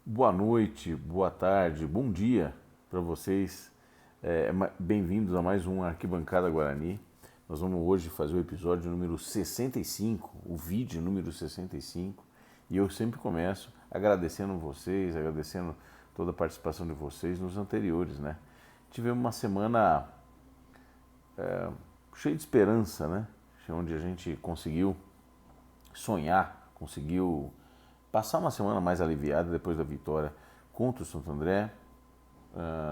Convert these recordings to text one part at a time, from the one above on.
Boa noite, boa tarde, bom dia para vocês. Bem-vindos a mais um Arquibancada Guarani. Nós vamos hoje fazer o episódio número 65, o vídeo número 65. E eu sempre começo agradecendo vocês, agradecendo toda a participação de vocês nos anteriores, né? Tivemos uma semana cheia de esperança, né? Onde a gente conseguiu sonhar, conseguiu passar uma semana mais aliviada depois da vitória contra o Santo André.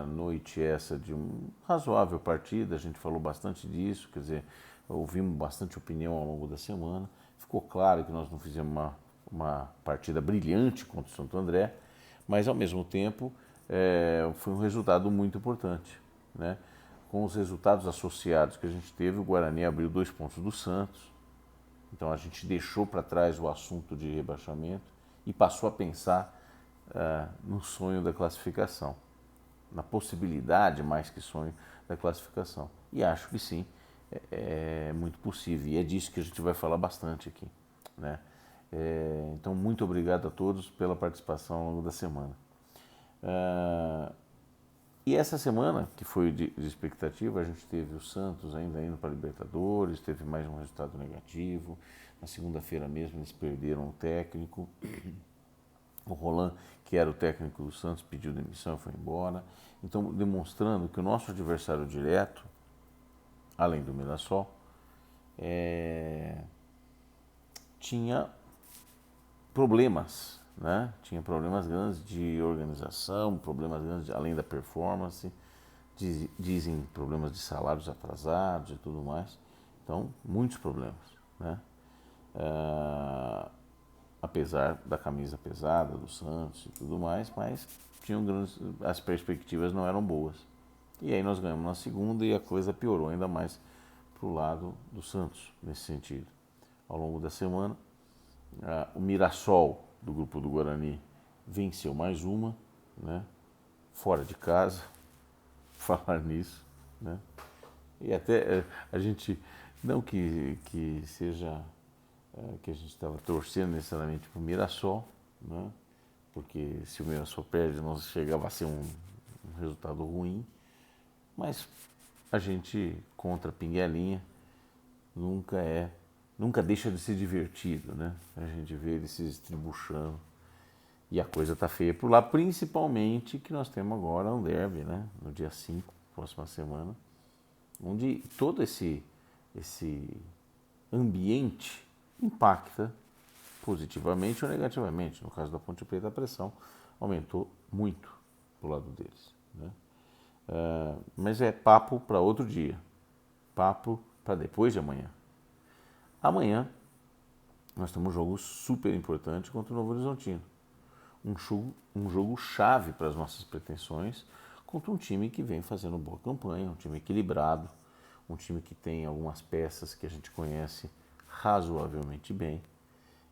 Noite essa de uma razoável partida, a gente falou bastante disso, quer dizer, ouvimos bastante opinião ao longo da semana. Ficou claro que nós não fizemos uma partida brilhante contra o Santo André, mas ao mesmo tempo foi um resultado muito importante, né? Com os resultados associados que a gente teve, o Guarani abriu 2 pontos do Santos, então a gente deixou para trás o assunto de rebaixamento e passou a pensar no sonho da classificação, na possibilidade mais que sonho da classificação. E acho que sim, é muito possível. E é disso que a gente vai falar bastante aqui, né? Então, muito obrigado a todos pela participação ao longo da semana. E essa semana, que foi de expectativa, a gente teve o Santos ainda indo para a Libertadores, teve mais um resultado negativo. Na segunda-feira mesmo eles perderam o técnico. O Roland, que era o técnico do Santos, pediu demissão e foi embora. Então, demonstrando que o nosso adversário direto, além do Mirassol, tinha problemas, né? Tinha problemas grandes de organização, problemas grandes além da performance, dizem problemas de salários atrasados e tudo mais. Então, muitos problemas, né? Apesar da camisa pesada do Santos e tudo mais, mas tinham grandes, as perspectivas não eram boas. E aí nós ganhamos na segunda e a coisa piorou ainda mais para o lado do Santos, nesse sentido. Ao longo da semana, o Mirassol, do grupo do Guarani, venceu mais uma, né? Fora de casa, falar nisso, né? E até a gente, não que seja que a gente estava torcendo necessariamente para o Mirassol, né? Porque se o Mirassol perde, não chegava a ser um resultado ruim, mas a gente contra a Pinguelinha nunca deixa de ser divertido, né? A gente vê ele se estribuchando e a coisa tá feia por lá, principalmente que nós temos agora um derby, né? No dia 5, próxima semana, onde todo esse ambiente impacta positivamente ou negativamente. No caso da Ponte Preta, a pressão aumentou muito do lado deles, né? Mas é papo para outro dia, papo para depois de amanhã. Amanhã nós temos um jogo super importante contra o Novo Horizontino. Um jogo chave para as nossas pretensões contra um time que vem fazendo boa campanha, um time equilibrado, um time que tem algumas peças que a gente conhece razoavelmente bem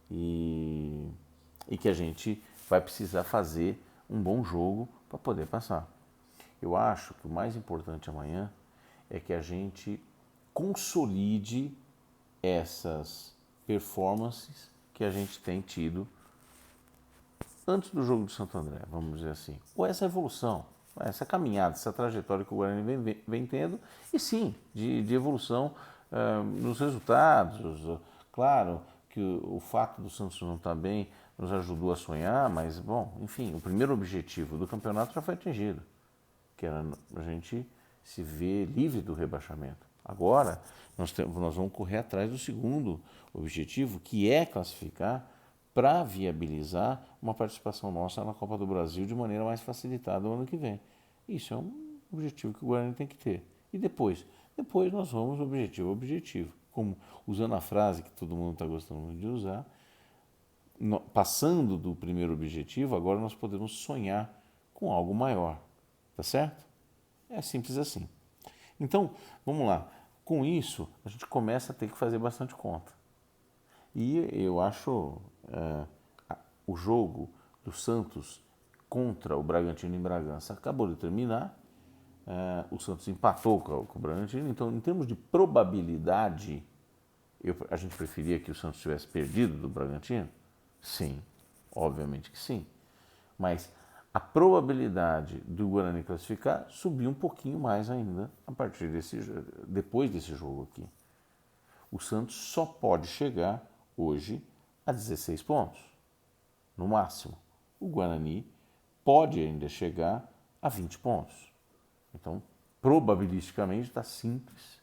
e que a gente vai precisar fazer um bom jogo para poder passar. Eu acho que o mais importante amanhã é que a gente consolide essas performances que a gente tem tido antes do jogo do Santo André, vamos dizer assim. Ou essa evolução, essa caminhada, essa trajetória que o Guarani vem tendo, e sim, de evolução nos resultados. Claro que o fato do Santos não estar bem nos ajudou a sonhar, mas, bom, enfim, o primeiro objetivo do campeonato já foi atingido, que era a gente se ver livre do rebaixamento. Agora, nós vamos correr atrás do segundo objetivo, que é classificar para viabilizar uma participação nossa na Copa do Brasil de maneira mais facilitada no ano que vem. Isso é um objetivo que o Guarani tem que ter. E depois? Depois nós vamos objetivo a objetivo. Como, usando a frase que todo mundo está gostando de usar, passando do primeiro objetivo, agora nós podemos sonhar com algo maior. Tá certo? É simples assim. Então, vamos lá. Com isso, a gente começa a ter que fazer bastante conta. E eu acho o jogo do Santos contra o Bragantino em Bragança acabou de terminar. O Santos empatou com o Bragantino. Então, em termos de probabilidade, a gente preferia que o Santos tivesse perdido do Bragantino? Sim, obviamente que sim. Mas a probabilidade do Guarani classificar subiu um pouquinho mais ainda depois desse jogo aqui. O Santos só pode chegar hoje a 16 pontos, no máximo. O Guarani pode ainda chegar a 20 pontos. Então, probabilisticamente está simples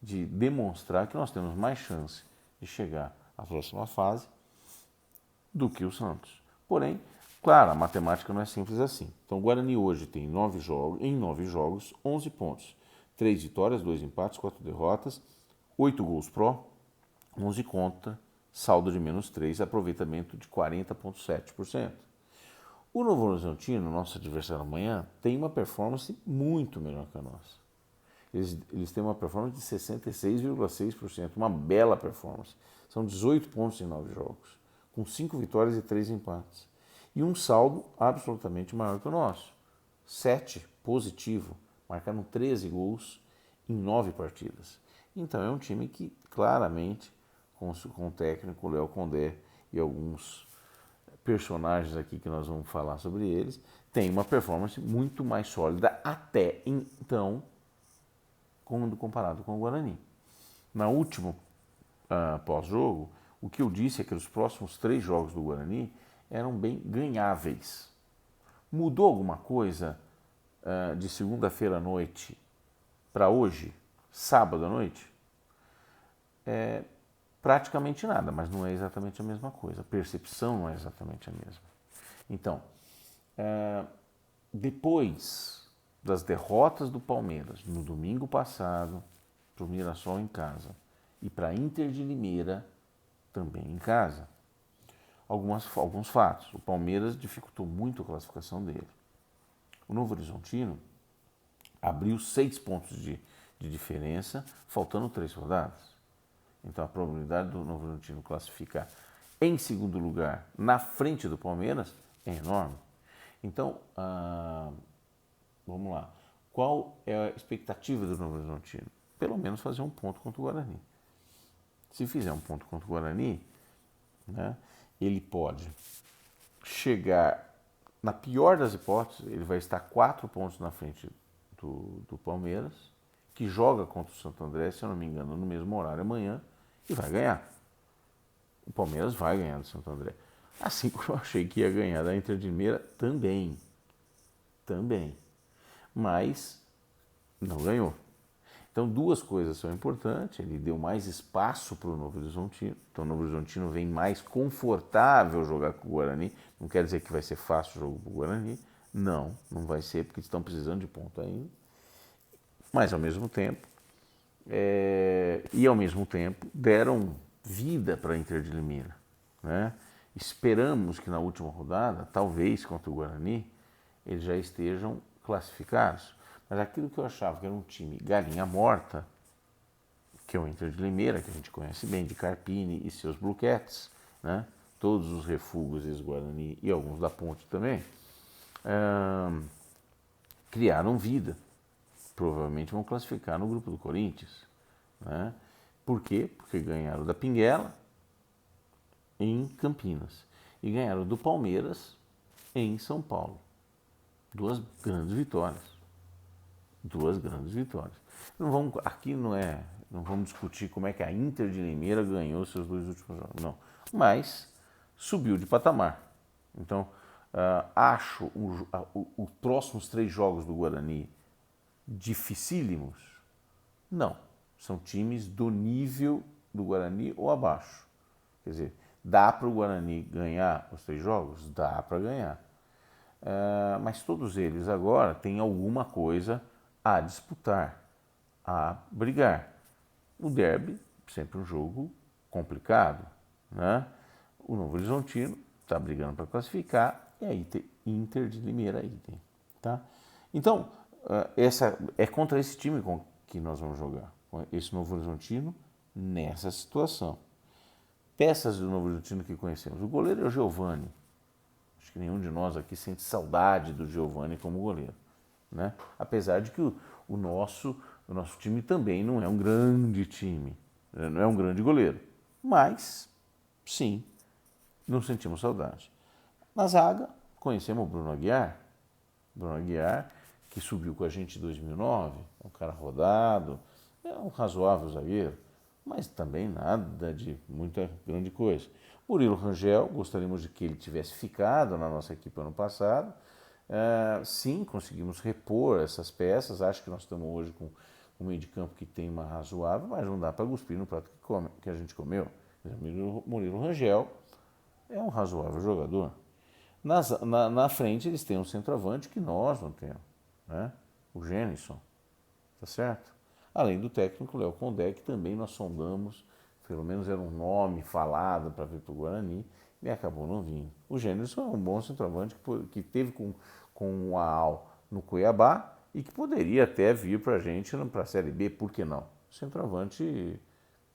de demonstrar que nós temos mais chance de chegar à próxima fase do que o Santos. Porém, claro, a matemática não é simples assim. Então, o Guarani hoje tem 9 jogos, 11 pontos. 3 vitórias, 2 empates, 4 derrotas, 8 gols pró, 11 contra, saldo de menos 3, aproveitamento de 40,7%. O Novo Horizontino, nosso adversário amanhã, tem uma performance muito melhor que a nossa. Eles têm uma performance de 66,6%, uma bela performance. São 18 pontos em 9 jogos, com 5 vitórias e 3 empates. E um saldo absolutamente maior que o nosso. 7 positivo, marcaram 13 gols em 9 partidas. Então é um time que claramente, com o técnico Léo Condé e alguns personagens aqui que nós vamos falar sobre eles, tem uma performance muito mais sólida até então, quando comparado com o Guarani. Na última pós-jogo, o que eu disse é que os próximos 3 jogos do Guarani eram bem ganháveis. Mudou alguma coisa de segunda-feira à noite para hoje, sábado à noite? Praticamente nada, mas não é exatamente a mesma coisa. A percepção não é exatamente a mesma. Então, depois das derrotas do Palmeiras no domingo passado, para o Mirassol em casa e para a Inter de Limeira também em casa, alguns fatos. O Palmeiras dificultou muito a classificação dele. O Novo Horizontino abriu 6 pontos de diferença, faltando 3 rodadas. Então a probabilidade do Novo Horizontino classificar em segundo lugar, na frente do Palmeiras, é enorme. Então, vamos lá. Qual é a expectativa do Novo Horizontino? Pelo menos fazer um ponto contra o Guarani. Se fizer um ponto contra o Guarani, né, ele pode chegar, na pior das hipóteses, ele vai estar 4 pontos na frente do Palmeiras, que joga contra o Santo André, se eu não me engano, no mesmo horário amanhã, e vai ganhar. O Palmeiras vai ganhar do Santo André. Assim como eu achei que ia ganhar da Inter de Limeira também. Mas não ganhou. Então, 2 coisas são importantes. Ele deu mais espaço para o Novo Horizontino. Então, o Novo Horizontino vem mais confortável jogar com o Guarani. Não quer dizer que vai ser fácil o jogo para o Guarani. Não vai ser, porque estão precisando de ponto ainda. Mas, ao mesmo tempo, deram vida para a Inter de Limeira, né? Esperamos que na última rodada, talvez contra o Guarani, eles já estejam classificados. Mas aquilo que eu achava que era um time galinha morta, que é o Inter de Limeira, que a gente conhece bem, de Carpini e seus Blue Cats, né? Todos os refugos ex-Guarani e alguns da Ponte também, criaram vida. Provavelmente vão classificar no grupo do Corinthians, né? Por quê? Porque ganharam da Pinguela em Campinas e ganharam do Palmeiras em São Paulo. 2 grandes vitórias. Aqui não vamos discutir como é que a Inter de Limeira ganhou seus 2 últimos jogos, não. Mas subiu de patamar. Então, acho os próximos 3 jogos do Guarani dificílimos? Não. São times do nível do Guarani ou abaixo. Quer dizer, dá para o Guarani ganhar os 3 jogos? Dá para ganhar. Mas todos eles agora têm alguma coisa a disputar, a brigar. O derby, sempre um jogo complicado, né? O Novo Horizontino está brigando para classificar e aí tem Inter de Limeira aí, tá? Então, é contra esse time que nós vamos jogar, com esse Novo Horizontino, nessa situação. Peças do Novo Horizontino que conhecemos. O goleiro é o Giovani. Acho que nenhum de nós aqui sente saudade do Giovani como goleiro, né? Apesar de que o nosso time também não é um grande time, não é um grande goleiro. Mas, sim, não sentimos saudade. Na zaga, conhecemos o Bruno Aguiar. Bruno Aguiar, que subiu com a gente em 2009, é um cara rodado, é um razoável zagueiro, mas também nada de muita grande coisa. Murilo Rangel, gostaríamos de que ele tivesse ficado na nossa equipe ano passado. Sim, conseguimos repor essas peças, acho que nós estamos hoje com um meio de campo que tem uma razoável, mas não dá para cuspir no prato que a gente comeu. Murilo Rangel é um razoável jogador. Na frente eles têm um centroavante que nós não temos, né? O Gênison, tá certo? Além do técnico Léo Condé, que também nós sondamos, pelo menos era um nome falado para vir para o Guarani, e acabou não vindo. O Gênison é um bom centroavante que teve com o AAL no Cuiabá e que poderia até vir para a gente para a Série B, por que não? Centroavante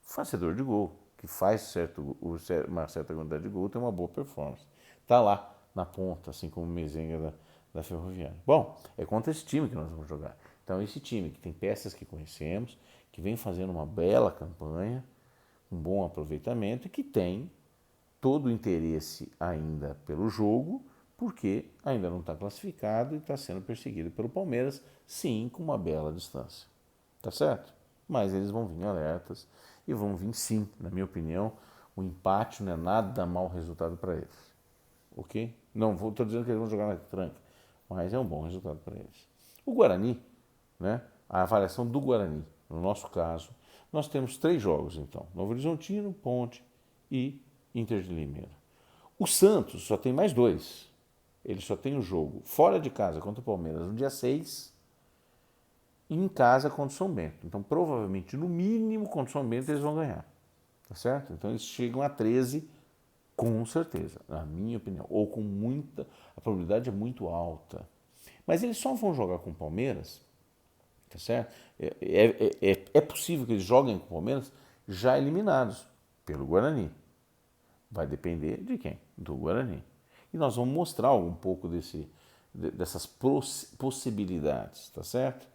fazedor de gol, que faz uma certa quantidade de gol, tem uma boa performance. Está lá na ponta, assim como o Mezenga da Ferroviária. Bom, é contra esse time que nós vamos jogar. Então, esse time que tem peças que conhecemos, que vem fazendo uma bela campanha, um bom aproveitamento e que tem todo o interesse ainda pelo jogo, porque ainda não está classificado e está sendo perseguido pelo Palmeiras, sim, com uma bela distância. Tá certo? Mas eles vão vir alertas e vão vir sim, na minha opinião, o empate não é nada mau resultado para eles. Ok? Não estou dizendo que eles vão jogar na tranca, mas é um bom resultado para eles. O Guarani, né? A avaliação do Guarani, no nosso caso, nós temos 3 jogos então: Novo Horizontino, Ponte e Inter de Limeira. O Santos só tem mais 2. Ele só tem o jogo fora de casa contra o Palmeiras no dia 6 e em casa contra o São Bento. Então, provavelmente, no mínimo, contra o São Bento eles vão ganhar. Tá certo? Então, eles chegam a 13 com certeza, na minha opinião. Ou com muita... A probabilidade é muito alta. Mas eles só vão jogar com o Palmeiras, tá certo? É possível que eles joguem com o Palmeiras já eliminados pelo Guarani. Vai depender de quem? Do Guarani. E nós vamos mostrar um pouco dessas possibilidades, tá certo?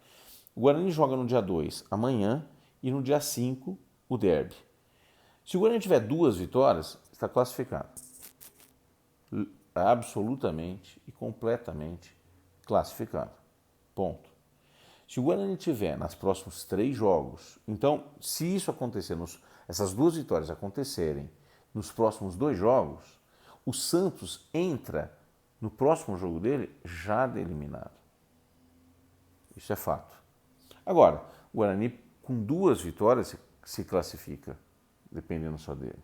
O Guarani joga no dia 2, amanhã, e no dia 5, o derby. Se o Guarani tiver 2 vitórias, está classificado. Absolutamente e completamente classificado. Ponto. Se o Guarani tiver nos próximos 3 jogos, então, se isso acontecer, essas 2 vitórias acontecerem nos próximos 2 jogos, o Santos entra no próximo jogo dele já eliminado. Isso é fato. Agora, o Guarani com 2 vitórias se classifica, dependendo só dele.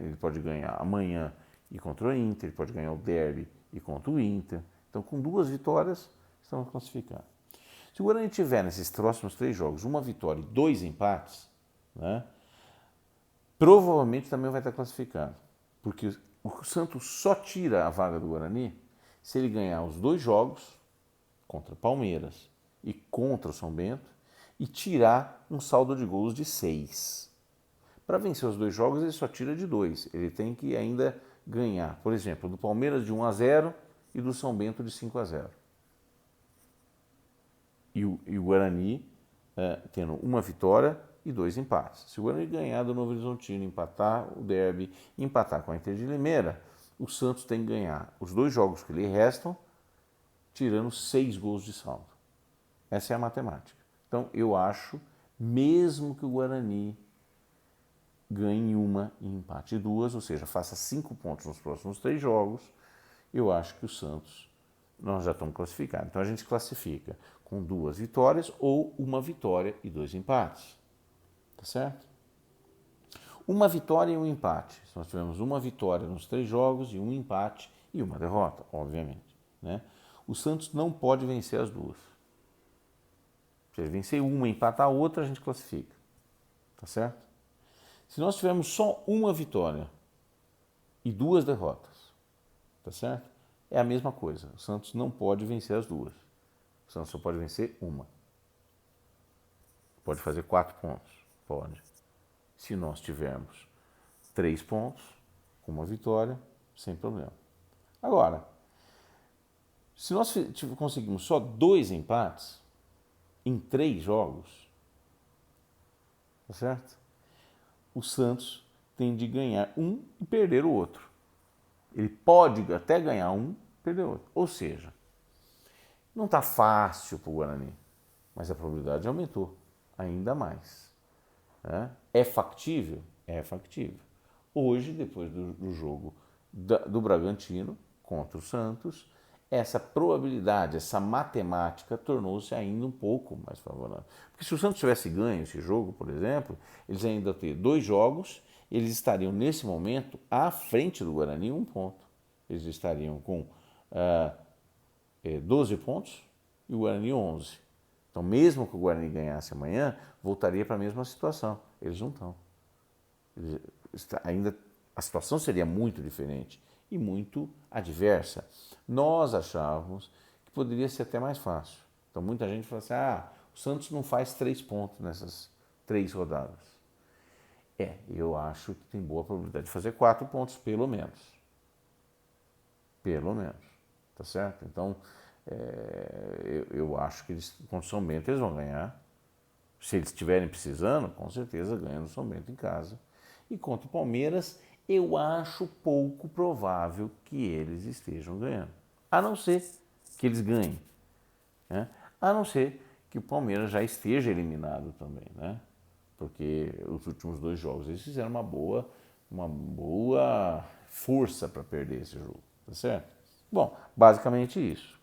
Ele pode ganhar amanhã e contra o Inter, ele pode ganhar o derby e contra o Inter. Então, com 2 vitórias, estamos classificados. Se o Guarani tiver nesses próximos 3 jogos 1 vitória e 2 empates, né, provavelmente também vai estar classificado. Porque o Santos só tira a vaga do Guarani se ele ganhar os 2 jogos contra Palmeiras e contra o São Bento e tirar um saldo de gols de 6. Para vencer os 2 jogos, ele só tira de 2. Ele tem que ainda ganhar, por exemplo, do Palmeiras de 1-0 e do São Bento de 5-0. E o Guarani tendo 1 vitória e 2 empates. Se o Guarani ganhar do Novo Horizontino, empatar o derby, empatar com a Inter de Limeira, o Santos tem que ganhar os 2 jogos que lhe restam, tirando 6 gols de saldo. Essa é a matemática. Então, eu acho, mesmo que o Guarani ganhe 1 e empate 2, ou seja, faça 5 pontos nos próximos 3 jogos, eu acho que o Santos, nós já estamos classificados. Então, a gente classifica com 2 vitórias ou 1 vitória e 2 empates. Tá certo? 1 vitória e 1 empate. Se nós tivermos 1 vitória nos 3 jogos e 1 empate e 1 derrota, obviamente. Né? O Santos não pode vencer as 2. Se ele vencer 1 e empatar a outra, a gente classifica. Tá certo? Se nós tivermos só 1 vitória e 2 derrotas, tá certo? É a mesma coisa. O Santos não pode vencer as 2. O Santos só pode vencer 1. Pode fazer 4 pontos? Pode. Se nós tivermos 3 pontos, com 1 vitória, sem problema. Agora, se nós conseguimos só 2 empates em 3 jogos, tá certo? O Santos tem de ganhar 1 e perder o outro. Ele pode até ganhar um, perder outro. Ou seja, não está fácil para o Guarani, mas a probabilidade aumentou ainda mais. Né? É factível? É factível. Hoje, depois do jogo do Bragantino contra o Santos, essa probabilidade, essa matemática tornou-se ainda um pouco mais favorável. Porque se o Santos tivesse ganho esse jogo, por exemplo, eles ainda teriam 2 jogos, eles estariam nesse momento à frente do Guarani 1 ponto. Eles estariam com 12 pontos e o Guarani 11. Então, mesmo que o Guarani ganhasse amanhã, voltaria para a mesma situação. Eles não estão. Ainda a situação seria muito diferente e muito adversa. Nós achávamos que poderia ser até mais fácil. Então, muita gente fala assim: o Santos não faz 3 pontos nessas 3 rodadas. Eu acho que tem boa probabilidade de fazer 4 pontos, pelo menos. Pelo menos. Tá certo? Então, eu acho que eles, contra o São Bento, eles vão ganhar. Se eles estiverem precisando, com certeza ganham no São Bento em casa. E contra o Palmeiras, eu acho pouco provável que eles estejam ganhando. A não ser que eles ganhem. Né? A não ser que o Palmeiras já esteja eliminado também. Né? Porque os últimos 2 jogos eles fizeram uma boa força para perder esse jogo. Tá certo? Bom, basicamente isso.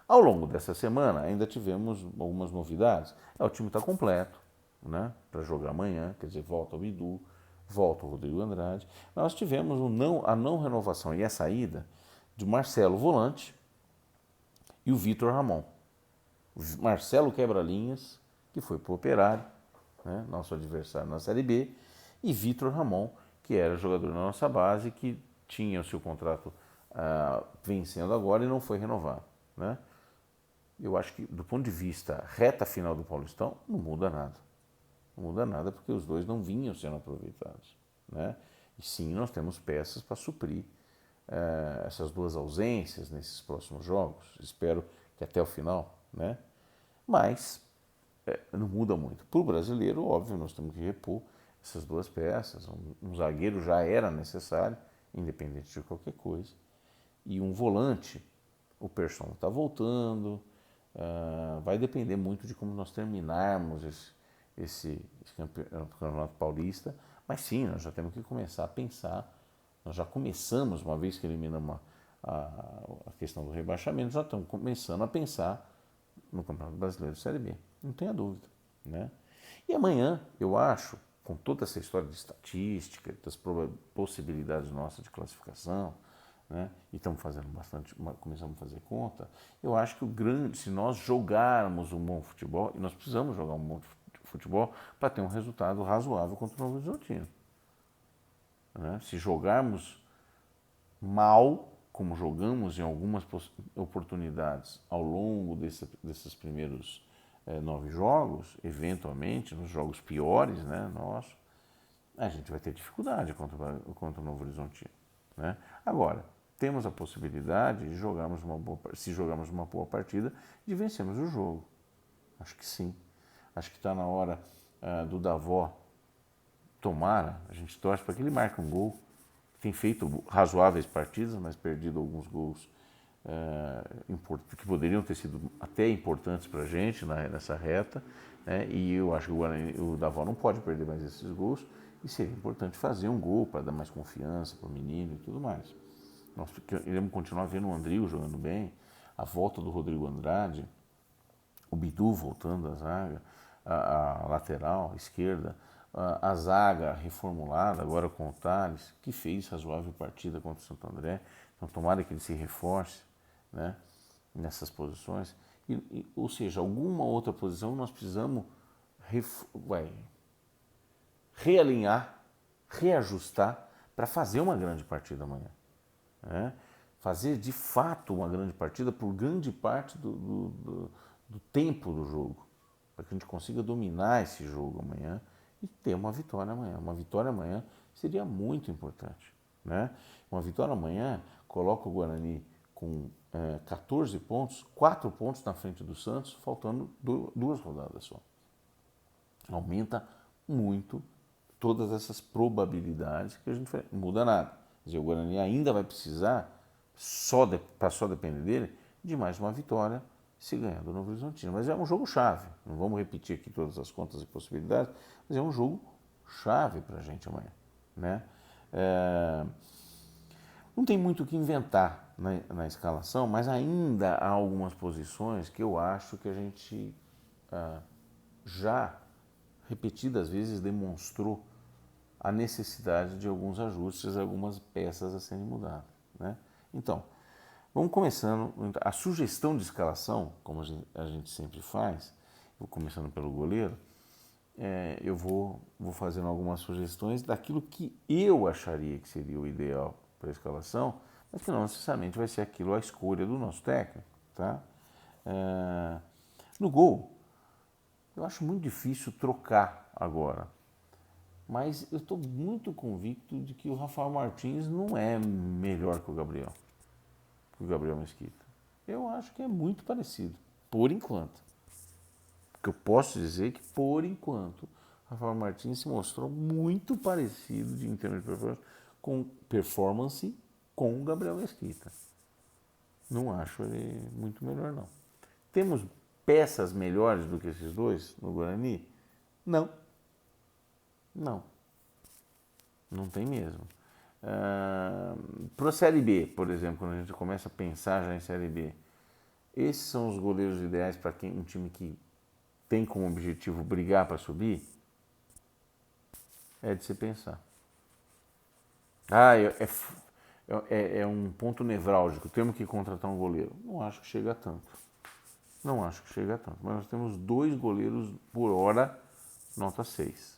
Ao longo dessa semana ainda tivemos algumas novidades. O time está completo, né, para jogar amanhã, quer dizer, volta o Bidu, volta o Rodrigo Andrade. Nós tivemos a não renovação e a saída de Marcelo Volante e o Vitor Ramon. O Marcelo Quebra-Linhas, que foi para o Operário, né, nosso adversário na Série B, e Vitor Ramon, que era jogador da nossa base, que tinha o seu contrato vencendo agora e não foi renovado. Né? Eu acho que, do ponto de vista reta final do Paulistão, não muda nada. Não muda nada porque os dois não vinham sendo aproveitados. Né? E sim, nós temos peças para suprir essas 2 ausências nesses próximos jogos. Espero que até o final. Né? Mas não muda muito. Para o brasileiro, óbvio, nós temos que repor essas 2 peças. Um zagueiro já era necessário, independente de qualquer coisa. E um volante, o Persson está voltando. Vai depender muito de como nós terminarmos esse campeonato paulista, mas sim, nós já temos que começar a pensar. Nós já começamos, uma vez que eliminamos a questão do rebaixamento, já estamos começando a pensar no Campeonato Brasileiro Série B, não tenha dúvida. Né? E amanhã, eu acho, com toda essa história de estatística, das possibilidades nossas de classificação, né? E estamos fazendo começamos a fazer conta. Eu acho que se nós jogarmos um bom futebol, e nós precisamos jogar um bom futebol para ter um resultado razoável contra o Novo Horizontino. Né? Se jogarmos mal, como jogamos em algumas oportunidades ao longo desses primeiros 9 jogos, eventualmente, nos jogos piores, né, a gente vai ter dificuldade contra o Novo Horizontino. Né? Agora, temos a possibilidade de se jogarmos uma boa partida, de vencermos o jogo. Acho que sim. Acho que está na hora do Davó, tomara, a gente torce para que ele marque um gol. Tem feito razoáveis partidas, mas perdido alguns gols que poderiam ter sido até importantes para a gente nessa reta. Né? E eu acho que o Davó não pode perder mais esses gols. E seria importante fazer um gol para dar mais confiança para o menino e tudo mais. Nós iremos continuar vendo o Andril jogando bem, a volta do Rodrigo Andrade, o Bidu voltando à zaga, a lateral, a esquerda, a zaga reformulada agora com o Thales, que fez razoável partida contra o Santo André. Então tomara que ele se reforce, né, nessas posições. Ou seja, alguma outra posição nós precisamos realinhar, reajustar para fazer uma grande partida amanhã. Né? Fazer de fato uma grande partida por grande parte do tempo do jogo, para que a gente consiga dominar esse jogo amanhã e ter uma vitória amanhã. Uma vitória amanhã seria muito importante. Né? Uma vitória amanhã coloca o Guarani com 14 pontos, 4 pontos na frente do Santos, faltando 2 rodadas só. Aumenta muito todas essas probabilidades que a gente não muda nada. Quer dizer, o Guarani ainda vai precisar, para só depender dele, de mais uma vitória se ganhar do Novo Horizontino. Mas é um jogo chave. Não vamos repetir aqui todas as contas e possibilidades, mas é um jogo chave para a gente amanhã. Né? Não tem muito o que inventar na escalação, mas ainda há algumas posições que eu acho que a gente já repetidas vezes demonstrou a necessidade de alguns ajustes, algumas peças a serem mudadas. Né? Então, vamos começando. A sugestão de escalação, como a gente sempre faz, vou começando pelo goleiro, eu vou fazendo algumas sugestões daquilo que eu acharia que seria o ideal para a escalação, mas que não necessariamente vai ser aquilo a escolha do nosso técnico. Tá? No gol, eu acho muito difícil trocar agora, mas eu estou muito convicto de que o Rafael Martins não é melhor que o Gabriel Mesquita. Eu acho que é muito parecido, por enquanto. Porque eu posso dizer que, por enquanto, o Rafael Martins se mostrou muito parecido em termos de performance com o Gabriel Mesquita. Não acho ele muito melhor, não. Temos peças melhores do que esses dois no Guarani? Não. Não tem mesmo. Para a Série B, por exemplo, quando a gente começa a pensar já em Série B, esses são os goleiros ideais para um time que tem como objetivo brigar para subir? É de se pensar. É um ponto nevrálgico, temos que contratar um goleiro. Não acho que chega a tanto. Mas nós temos 2 goleiros por hora, nota 6.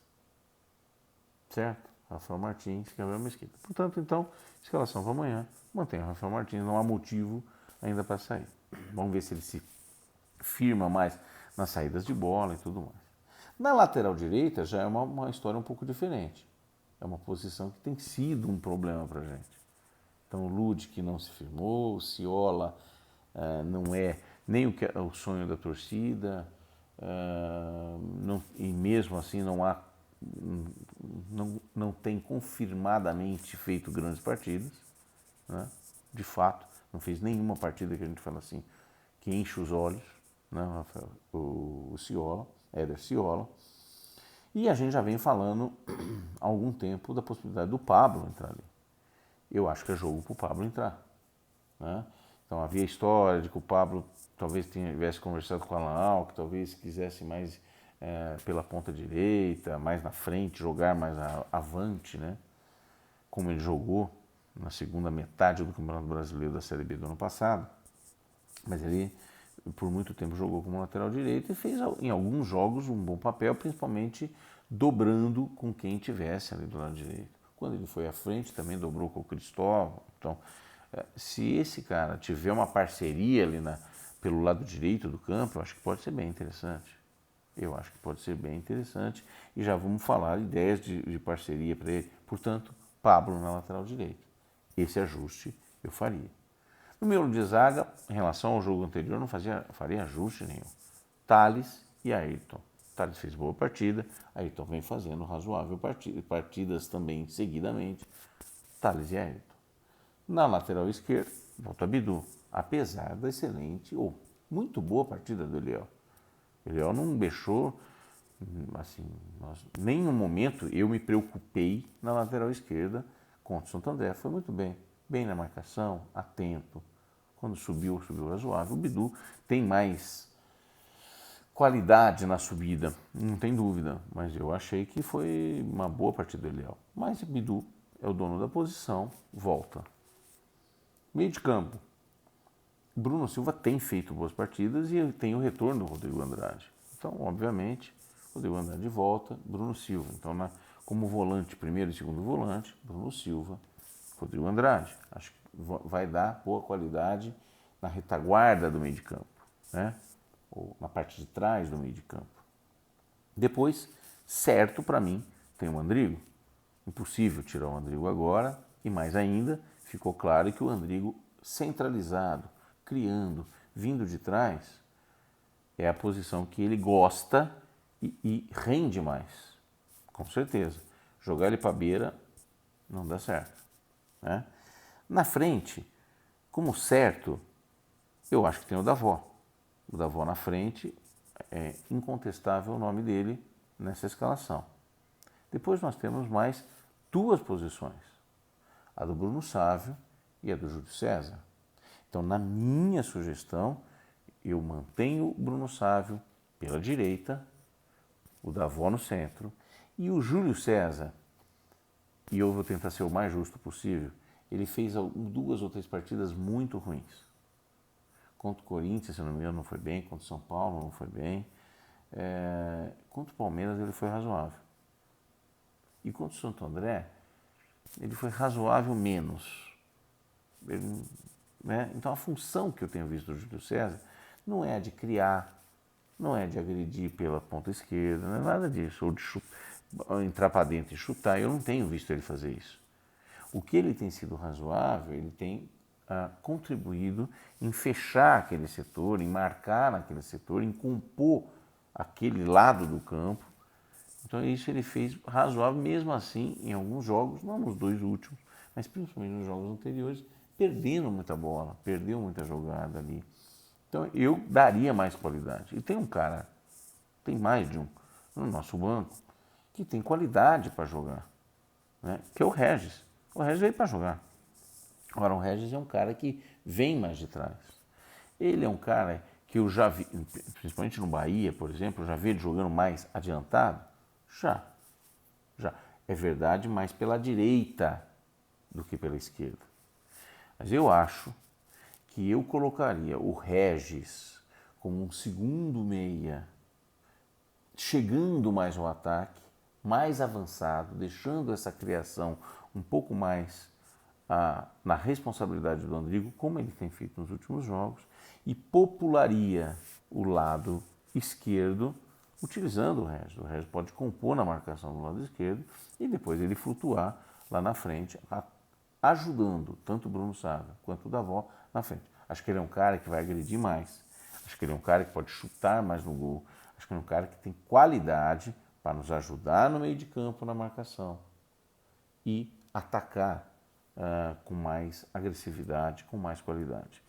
Certo? Rafael Martins, Gabriel Mesquita. Portanto, então, escalação para amanhã. Mantém o Rafael Martins, não há motivo ainda para sair. Vamos ver se ele se firma mais nas saídas de bola e tudo mais. Na lateral direita já é uma história um pouco diferente. É uma posição que tem sido um problema para a gente. Então o Lud que não se firmou, o Ciola não é nem o sonho da torcida, e mesmo assim não tem confirmadamente feito grandes partidas. Né? De fato, não fez nenhuma partida que a gente fala assim, que enche os olhos, né, Rafael? O Ciola, Éder Ciola. E a gente já vem falando há algum tempo da possibilidade do Pablo entrar ali. Eu acho que é jogo para o Pablo entrar. Né? Então havia história de que o Pablo talvez tivesse conversado com o Alan Al, que talvez quisesse mais pela ponta direita, mais na frente, jogar mais avante, né? Como ele jogou na segunda metade do Campeonato Brasileiro da Série B do ano passado. Mas ele, por muito tempo, jogou como lateral direito e fez em alguns jogos um bom papel, principalmente dobrando com quem tivesse ali do lado direito. Quando ele foi à frente, também dobrou com o Cristóvão. Então, se esse cara tiver uma parceria ali pelo lado direito do campo, eu acho que pode ser bem interessante. E já vamos falar ideias de parceria para ele. Portanto, Pablo na lateral direita. Esse ajuste eu faria. No meu de zaga, em relação ao jogo anterior, não faria ajuste nenhum. Thales e Ayrton. Thales fez boa partida, Ayrton vem fazendo razoável partidas também seguidamente. Thales e Ayrton. Na lateral esquerda, volta Bidu. Apesar da excelente ou muito boa partida do Eliel. O Eliel não deixou, assim, nenhum momento eu me preocupei na lateral esquerda contra o Santo André. Foi muito bem. Bem na marcação, atento. Quando subiu razoável. O Bidu tem mais qualidade na subida, não tem dúvida. Mas eu achei que foi uma boa partida do Eliel. Mas o Bidu é o dono da posição, volta. Meio de campo. Bruno Silva tem feito boas partidas e tem o retorno do Rodrigo Andrade. Então, obviamente, Rodrigo Andrade volta, Bruno Silva. Então, como volante, primeiro e segundo volante, Bruno Silva, Rodrigo Andrade. Acho que vai dar boa qualidade na retaguarda do meio de campo, né? Ou na parte de trás do meio de campo. Depois, certo para mim, tem o Andrigo. Impossível tirar o Andrigo agora. E mais ainda, ficou claro que o Andrigo centralizado, criando, vindo de trás, é a posição que ele gosta e rende mais. Com certeza. Jogar ele para a beira não dá certo. né? Na frente, como certo, eu acho que tem o Davó. O Davó na frente, é incontestável o nome dele nessa escalação. Depois nós temos mais duas posições, a do Bruno Sávio e a do Júlio César. Então, na minha sugestão, eu mantenho o Bruno Sávio pela direita, o Davó no centro, e o Júlio César, e eu vou tentar ser o mais justo possível, ele fez 2 ou 3 partidas muito ruins. Contra o Corinthians, se não me engano, não foi bem, contra o São Paulo não foi bem, contra o Palmeiras ele foi razoável. E contra o Santo André, ele foi razoável menos. Ele, né? Então a função que eu tenho visto do Júlio César não é a de criar, não é de agredir pela ponta esquerda, não é nada disso, ou de entrar para dentro e chutar. Eu não tenho visto ele fazer isso. O que ele tem sido razoável, ele tem contribuído em fechar aquele setor, em marcar naquele setor, em compor aquele lado do campo. Então isso ele fez razoável, mesmo assim, em alguns jogos, não nos 2 últimos, mas principalmente nos jogos anteriores, perdendo muita bola, perdeu muita jogada ali. Então eu daria mais qualidade. E tem um cara, tem mais de um, no nosso banco, que tem qualidade para jogar, né? Que é o Regis. O Regis veio para jogar. Agora, o Regis é um cara que vem mais de trás. Ele é um cara que eu já vi, principalmente no Bahia, por exemplo, eu já vi ele jogando mais adiantado. Já. É verdade, mais pela direita do que pela esquerda. Mas eu acho que eu colocaria o Regis como um segundo meia, chegando mais ao ataque, mais avançado, deixando essa criação um pouco mais na responsabilidade do Andrigo, como ele tem feito nos últimos jogos, e popularia o lado esquerdo utilizando o Regis. O Regis pode compor na marcação do lado esquerdo e depois ele flutuar lá na frente, ajudando tanto o Bruno Sávio quanto o Davó na frente. Acho que ele é um cara que vai agredir mais, acho que ele é um cara que pode chutar mais no gol, acho que ele é um cara que tem qualidade para nos ajudar no meio de campo na marcação e atacar com mais agressividade, com mais qualidade.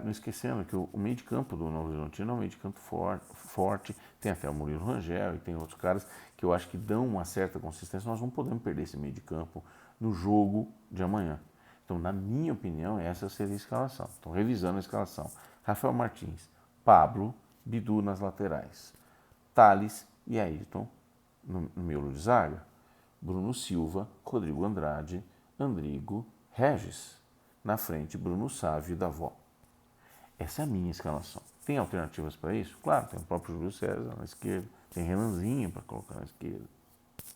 Não esquecendo que o meio de campo do Novo Horizontino é um meio de campo forte, tem até o Murilo Rangel e tem outros caras que eu acho que dão uma certa consistência. Nós não podemos perder esse meio de campo no jogo de amanhã. Então, na minha opinião, essa seria a escalação. Então, revisando a escalação: Rafael Martins, Pablo, Bidu nas laterais, Thales e Ayrton no miolo de zaga, Bruno Silva, Rodrigo Andrade, Andrigo, Regis. Na frente, Bruno Sávio e Davó. Essa é a minha escalação. Tem alternativas para isso? Claro, tem o próprio Júlio César na esquerda, tem Renanzinho para colocar na esquerda,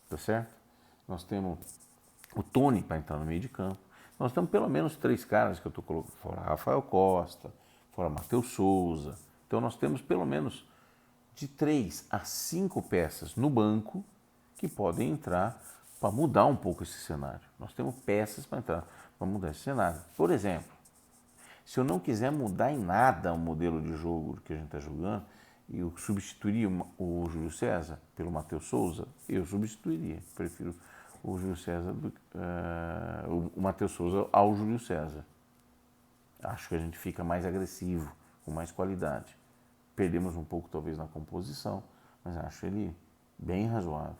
tá certo? Nós temos o Tony para entrar no meio de campo. Nós temos pelo menos 3 caras que eu estou colocando, fora Rafael Costa, fora Matheus Souza. Então nós temos pelo menos de 3 a 5 peças no banco que podem entrar para mudar um pouco esse cenário. Nós temos peças para entrar para mudar esse cenário. Por exemplo, se eu não quiser mudar em nada o modelo de jogo que a gente está jogando, e eu substituiria o Júlio César pelo Matheus Souza, eu substituiria. Prefiro o Júlio César, o Matheus Souza ao Júlio César. Acho que a gente fica mais agressivo, com mais qualidade. Perdemos um pouco talvez na composição, mas acho ele bem razoável.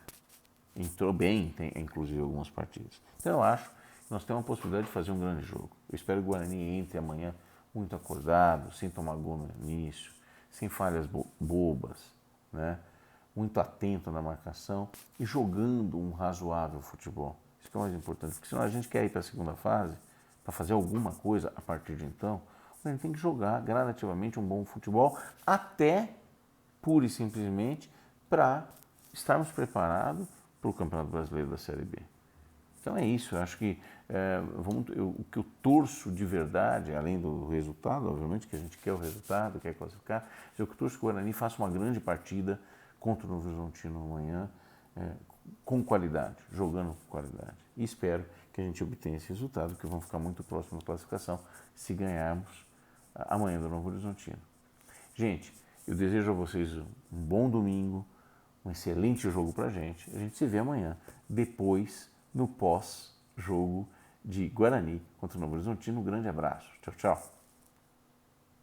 Entrou bem, inclusive, algumas partidas. Então eu acho que nós temos a possibilidade de fazer um grande jogo. Eu espero que o Guarani entre amanhã muito acordado, sem tomar gol no início, sem falhas bobas, né? Muito atento na marcação e jogando um razoável futebol. Isso que é o mais importante, porque senão a gente quer ir para a segunda fase, para fazer alguma coisa a partir de então, a gente tem que jogar gradativamente um bom futebol, até, pura e simplesmente, para estarmos preparados para o Campeonato Brasileiro da Série B. Então é isso, eu acho que o que eu torço de verdade, além do resultado, obviamente que a gente quer o resultado, quer classificar, mas eu torço que o Guarani faça uma grande partida contra o Novo Horizontino amanhã, com qualidade, jogando com qualidade. E espero que a gente obtenha esse resultado, que vão ficar muito próximos da classificação se ganharmos amanhã do Novo Horizontino. Gente, eu desejo a vocês um bom domingo, um excelente jogo pra gente. A gente se vê amanhã, depois no pós-jogo de Guarani contra o Novo Horizontino. Um grande abraço. Tchau, tchau.